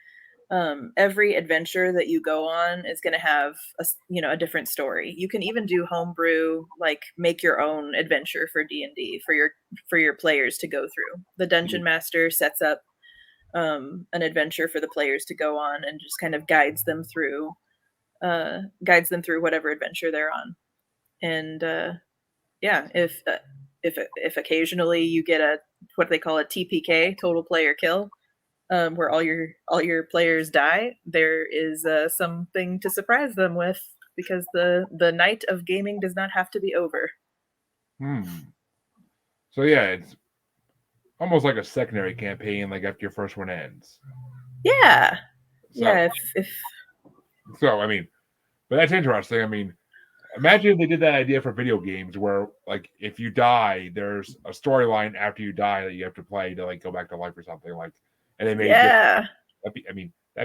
every adventure that you go on is going to have a different story. You can even do homebrew, like make your own adventure for D&D for your players to go through. The dungeon master sets up an adventure for the players to go on and just kind of guides them through whatever adventure they're on. And yeah, if occasionally you get a what they call a TPK, total player kill, where all your players die, there is something to surprise them with, because the night of gaming does not have to be over. So yeah, it's almost like a secondary campaign, like after your first one ends. Yeah. So, yeah. If So I mean, but that's interesting. I mean, imagine if they did that idea for video games, where like if you die, there's a storyline after you die that you have to play to like go back to life or something like. And they made that'd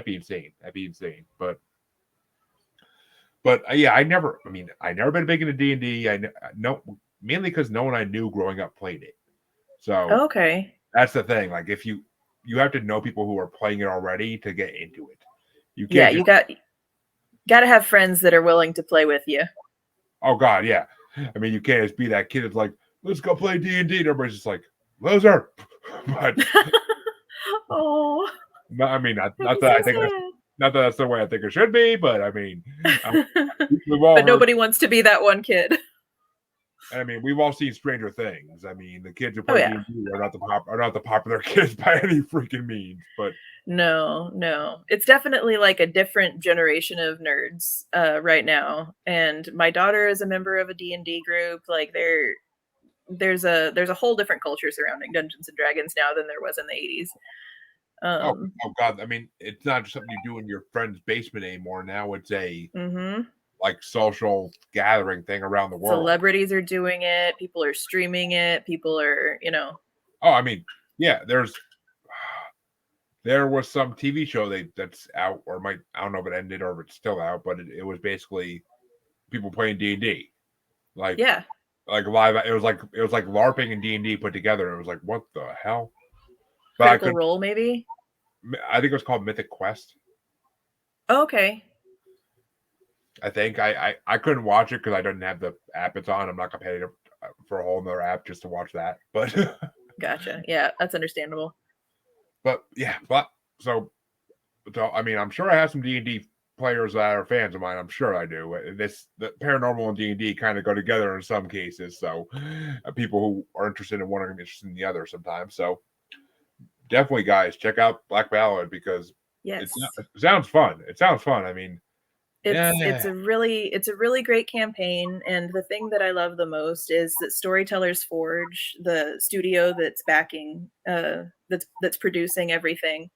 be insane. That'd be insane. But yeah, I never been big into D&D. I know mainly because no one I knew growing up played it. So okay, that's the thing. Like if you have to know people who are playing it already to get into it. You can't. Yeah, you got to have friends that are willing to play with you. Oh God, yeah. I mean, you can't just be that kid that's like, let's go play D&D. And everybody's just like, loser. But oh, I mean, not that I think not that that's the way I think it should be, but I mean, we've all but nobody wants to be that one kid. I mean, we've all seen Stranger Things. I mean, the kids who play D&D are not the popular kids by any freaking means. But no, it's definitely like a different generation of nerds right now. And my daughter is a member of a D&D group. Like there's a whole different culture surrounding Dungeons and Dragons now than there was in the 80s. Oh God! I mean, it's not just something you do in your friend's basement anymore. Now it's a like social gathering thing around the world. Celebrities are doing it. People are streaming it. People are, Oh, I mean, yeah. There was some TV show that's out, or I don't know if it ended or if it's still out, but it was basically people playing D&D, like live. It was like LARPing and D&D put together. It was like, what the hell? But Critical Role, maybe. I think it was called Mythic Quest. Oh, okay. I think I couldn't watch it because I didn't have the app it's on. I'm not gonna pay for a whole nother app just to watch that. But gotcha. Yeah, that's understandable. But yeah, so I mean, I'm sure I have some D&D players that are fans of mine. I'm sure I do. The paranormal and D&D kind of go together in some cases. So people who are interested in one are interested in the other sometimes. So definitely, guys, check out Black Ballad because it sounds fun. It sounds fun. I mean, it's a really great campaign, and the thing that I love the most is that Storytellers Forge, the studio that's backing, that's producing everything,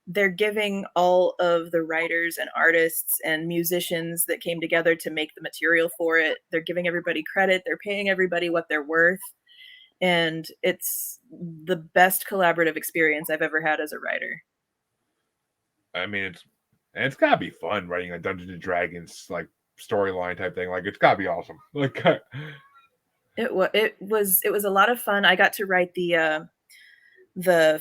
they're giving all of the writers and artists and musicians that came together to make the material for it, they're giving everybody credit, they're paying everybody what they're worth, and it's the best collaborative experience I've ever had as a writer. I mean, it's gotta be fun writing a Dungeons and Dragons like storyline type thing. Like it's gotta be awesome. Like it was a lot of fun. I got to write the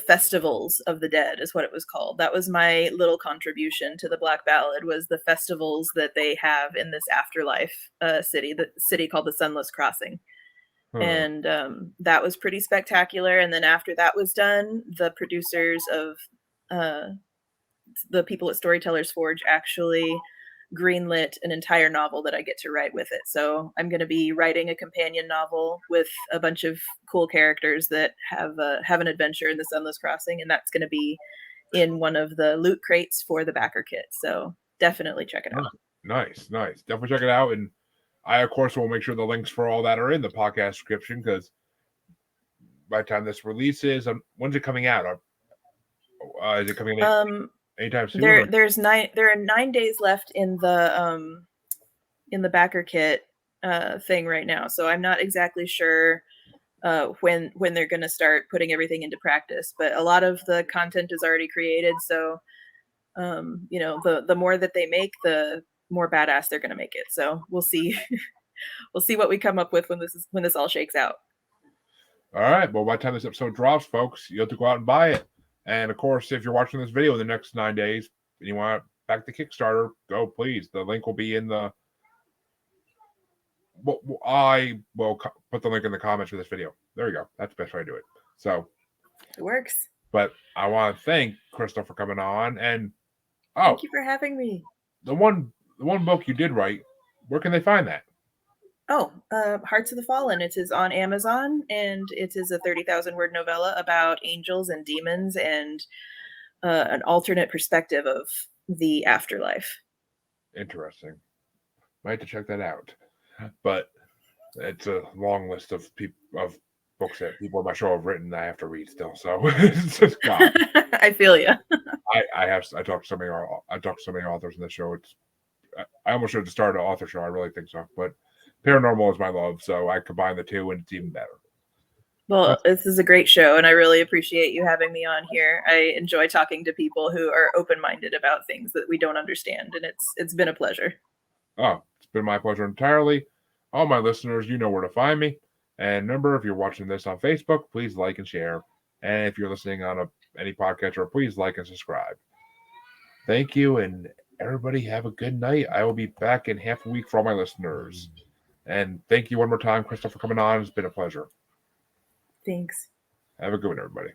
Festivals of the Dead is what it was called. That was my little contribution to the Black Ballad, was the festivals that they have in this afterlife city, the city called the Sunless Crossing. And that was pretty spectacular. And then after that was done, the producers of the people at Storytellers Forge actually greenlit an entire novel that I get to write with it. So I'm going to be writing a companion novel with a bunch of cool characters that have an adventure in the Sunless Crossing, and that's going to be in one of the loot crates for the backer kit. So definitely check it out. Nice. Definitely check it out. And I, of course, will make sure the links for all that are in the podcast description, because by the time this releases, when's it coming out? Is it coming out anytime soon? There are 9 days left in the backer kit thing right now, so I'm not exactly sure when they're going to start putting everything into practice. But a lot of the content is already created, so the more that they make, the more badass they're going to make it. So we'll see. We'll see what we come up with when this all shakes out. All right. Well, by the time this episode drops, folks, you'll have to go out and buy it. And of course, if you're watching this video in the next 9 days and you want to back the Kickstarter, go please. The link will be in the. Well, I will put the link in the comments for this video. There you go. That's the best way to do it. So It works. But I want to thank Crystal for coming on. And Thank you for having me. the one book you did write, where can they find that? Oh, Hearts of the Fallen. It is on Amazon, and it is a 30,000 word novella about angels and demons and an alternate perspective of the afterlife. Interesting. Might have to check that out. But it's a long list of books that people on my show have written that I have to read still. So it's just God. I feel you. I talked to so many authors in the show. I almost should have started an author show. I really think so. But Paranormal is my love, so I combine the two, and it's even better. Well, this is a great show, and I really appreciate you having me on here. I enjoy talking to people who are open-minded about things that we don't understand, and it's been a pleasure. Oh, it's been my pleasure entirely. All my listeners, you know where to find me. And remember, if you're watching this on Facebook, please like and share. And if you're listening on any podcatcher, please like and subscribe. Thank you, and everybody have a good night. I will be back in half a week for all my listeners. And thank you one more time, Crystal, for coming on. It's been a pleasure. Thanks. Have a good one, everybody.